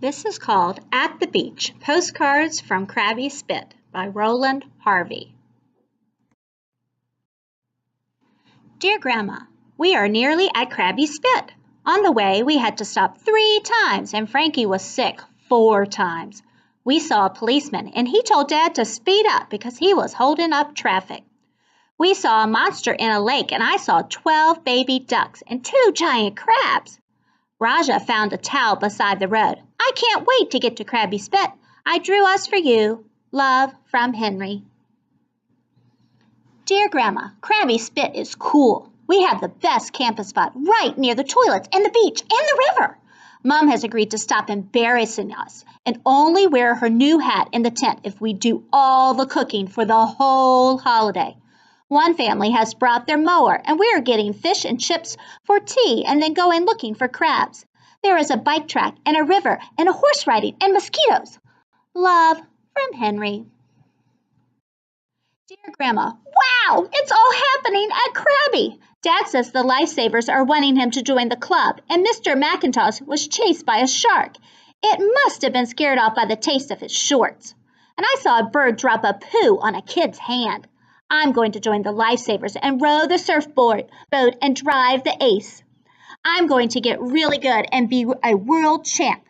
This is called At the Beach, Postcards from Krabby Spit by Roland Harvey. Dear Grandma, we are nearly at Krabby Spit. On the way, we had to stop 3 times, and Frankie was sick 4 times. We saw a policeman, and he told Dad to speed up because he was holding up traffic. We saw a monster in a lake, and I saw 12 baby ducks and 2 giant crabs. Raja found a towel beside the road. I can't wait to get to Krabby Spit. I drew us for you. Love, from Henry. Dear Grandma, Krabby Spit is cool. We have the best camping spot right near the toilets and the beach and the river. Mom has agreed to stop embarrassing us and only wear her new hat in the tent if we do all the cooking for the whole holiday. One family has brought their mower, and we are getting fish and chips for tea and then going looking for crabs. There is a bike track and a river and a horse riding and mosquitoes. Love, from Henry. Dear Grandma, wow, it's all happening at Krabby. Dad says the lifesavers are wanting him to join the club, and Mr. McIntosh was chased by a shark. It must have been scared off by the taste of his shorts. And I saw a bird drop a poo on a kid's hand. I'm going to join the lifesavers and row the surfboat and drive the ace. I'm going to get really good and be a world champ.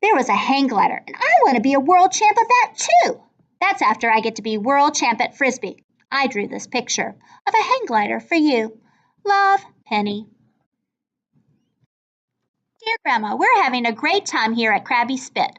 There was a hang glider, and I want to be a world champ of that too. That's after I get to be world champ at Frisbee. I drew this picture of a hang glider for you. Love, Penny. Dear Grandma, we're having a great time here at Krabby Spit.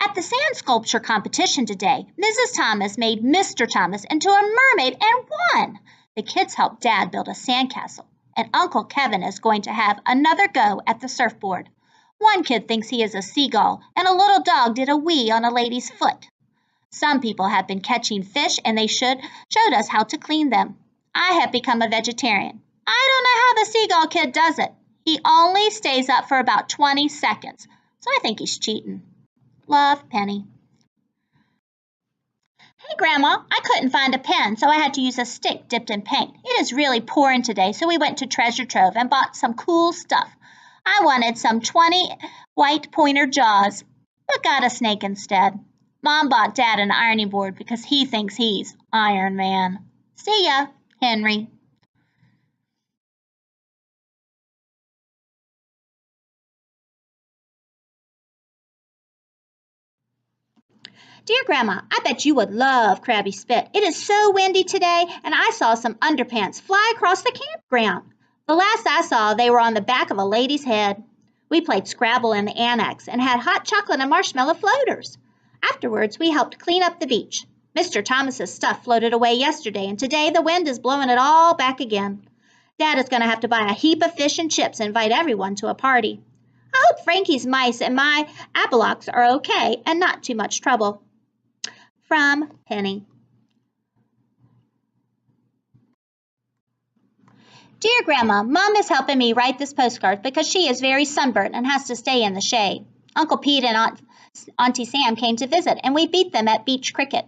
At the sand sculpture competition today, Mrs. Thomas made Mr. Thomas into a mermaid and won. The kids helped Dad build a sandcastle, and Uncle Kevin is going to have another go at the surfboard. One kid thinks he is a seagull, and a little dog did a wee on a lady's foot. Some people have been catching fish, and they showed us how to clean them. I have become a vegetarian. I don't know how the seagull kid does it. He only stays up for about 20 seconds, so I think he's cheating. Love, Penny. Hey, Grandma, I couldn't find a pen, so I had to use a stick dipped in paint. It is really pouring today, so we went to Treasure Trove and bought some cool stuff. I wanted some 20 white pointer jaws, but got a snake instead. Mom bought Dad an ironing board because he thinks he's Iron Man. See ya, Henry. Dear Grandma, I bet you would love Krabby Spit. It is so windy today, and I saw some underpants fly across the campground. The last I saw, they were on the back of a lady's head. We played Scrabble in the annex and had hot chocolate and marshmallow floaters. Afterwards, we helped clean up the beach. Mr. Thomas's stuff floated away yesterday, and today the wind is blowing it all back again. Dad is going to have to buy a heap of fish and chips and invite everyone to a party. I hope Frankie's mice and my apple-ox are okay and not too much trouble. From Penny. Dear Grandma, Mom is helping me write this postcard because she is very sunburnt and has to stay in the shade. Uncle Pete and Auntie Sam came to visit, and we beat them at beach cricket.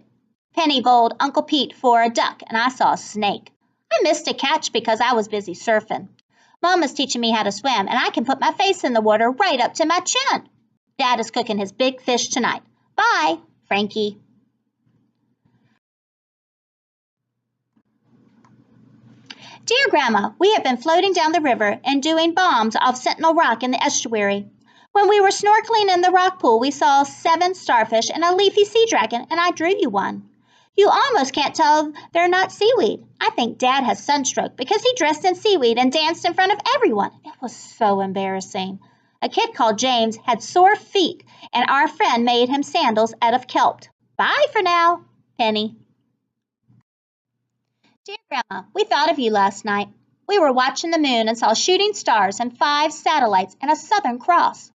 Penny bowled Uncle Pete for a duck, and I saw a snake. I missed a catch because I was busy surfing. Mom is teaching me how to swim, and I can put my face in the water right up to my chin. Dad is cooking his big fish tonight. Bye, Frankie. Dear Grandma, we have been floating down the river and doing bombs off Sentinel Rock in the estuary. When we were snorkeling in the rock pool, we saw 7 starfish and a leafy sea dragon, and I drew you one. You almost can't tell they're not seaweed. I think Dad has sunstroke because he dressed in seaweed and danced in front of everyone. It was so embarrassing. A kid called James had sore feet, and our friend made him sandals out of kelp. Bye for now, Penny. Dear Grandma, we thought of you last night. We were watching the moon and saw shooting stars and 5 satellites and a Southern Cross.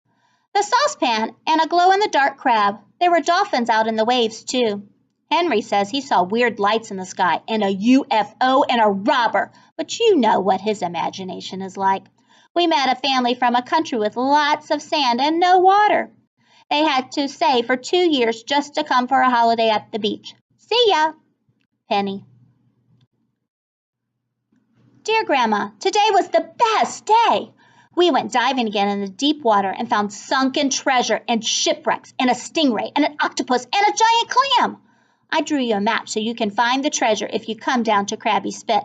The saucepan and a glow-in-the-dark crab. There were dolphins out in the waves, too. Henry says he saw weird lights in the sky and a UFO and a robber, but you know what his imagination is like. We met a family from a country with lots of sand and no water. They had to stay for 2 years just to come for a holiday at the beach. See ya, Penny. Dear Grandma, today was the best day. We went diving again in the deep water and found sunken treasure and shipwrecks and a stingray and an octopus and a giant clam. I drew you a map so you can find the treasure if you come down to Krabby Spit.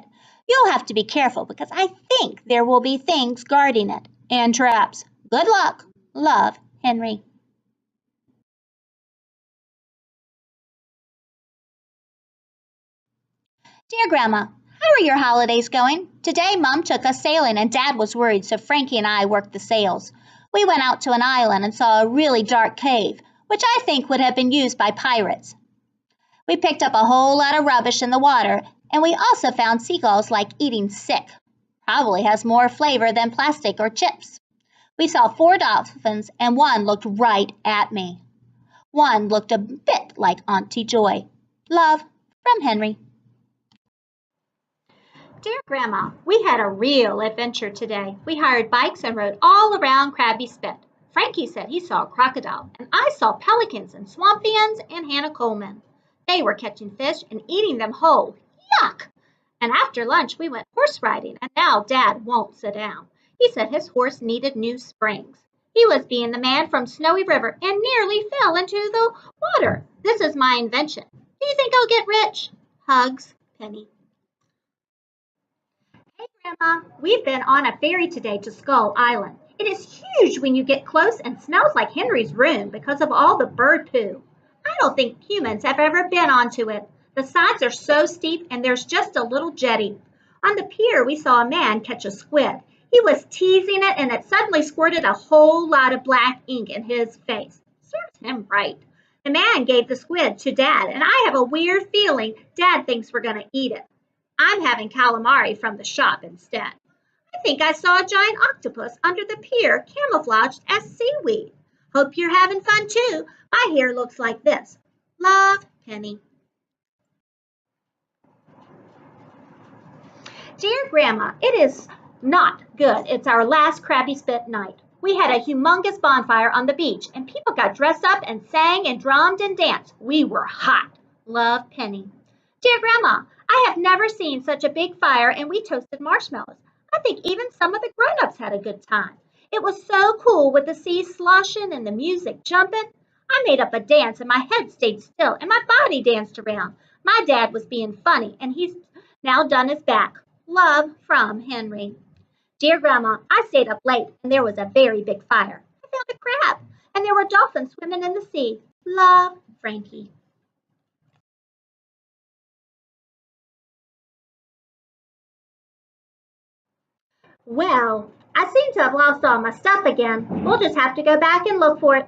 You'll have to be careful because I think there will be things guarding it and traps. Good luck. Love, Henry. Dear Grandma, how are your holidays going? Today, Mom took us sailing and Dad was worried, so Frankie and I worked the sails. We went out to an island and saw a really dark cave, which I think would have been used by pirates. We picked up a whole lot of rubbish in the water, and we also found seagulls like eating sick. Probably has more flavor than plastic or chips. We saw 4 dolphins, and one looked right at me. One looked a bit like Auntie Joy. Love, from Henry. Dear Grandma, we had a real adventure today. We hired bikes and rode all around Krabby Spit. Frankie said he saw a crocodile, and I saw pelicans and swampfians and Hannah Coleman. They were catching fish and eating them whole. Yuck! And after lunch, we went horse riding, and now Dad won't sit down. He said his horse needed new springs. He was being the man from Snowy River and nearly fell into the water. This is my invention. Do you think I'll get rich? Hugs, Penny. Hey, Grandma. We've been on a ferry today to Skull Island. It is huge when you get close and smells like Henry's room because of all the bird poo. I don't think humans have ever been onto it. The sides are so steep and there's just a little jetty. On the pier, we saw a man catch a squid. He was teasing it and it suddenly squirted a whole lot of black ink in his face. Serves him right. The man gave the squid to Dad, and I have a weird feeling Dad thinks we're going to eat it. I'm having calamari from the shop instead. I think I saw a giant octopus under the pier camouflaged as seaweed. Hope you're having fun too. My hair looks like this. Love, Penny. Dear Grandma, it is not good. It's our last Krabby Spit night. We had a humongous bonfire on the beach, and people got dressed up and sang and drummed and danced. We were hot. Love, Penny. Dear Grandma, I have never seen such a big fire, and we toasted marshmallows. I think even some of the grown-ups had a good time. It was so cool with the sea sloshing and the music jumping. I made up a dance, and my head stayed still, and my body danced around. My dad was being funny, and he's now done his back. Love, from Henry. Dear Grandma, I stayed up late, and there was a very big fire. I found a crab, and there were dolphins swimming in the sea. Love, Frankie. Well, I seem to have lost all my stuff again. We'll just have to go back and look for it.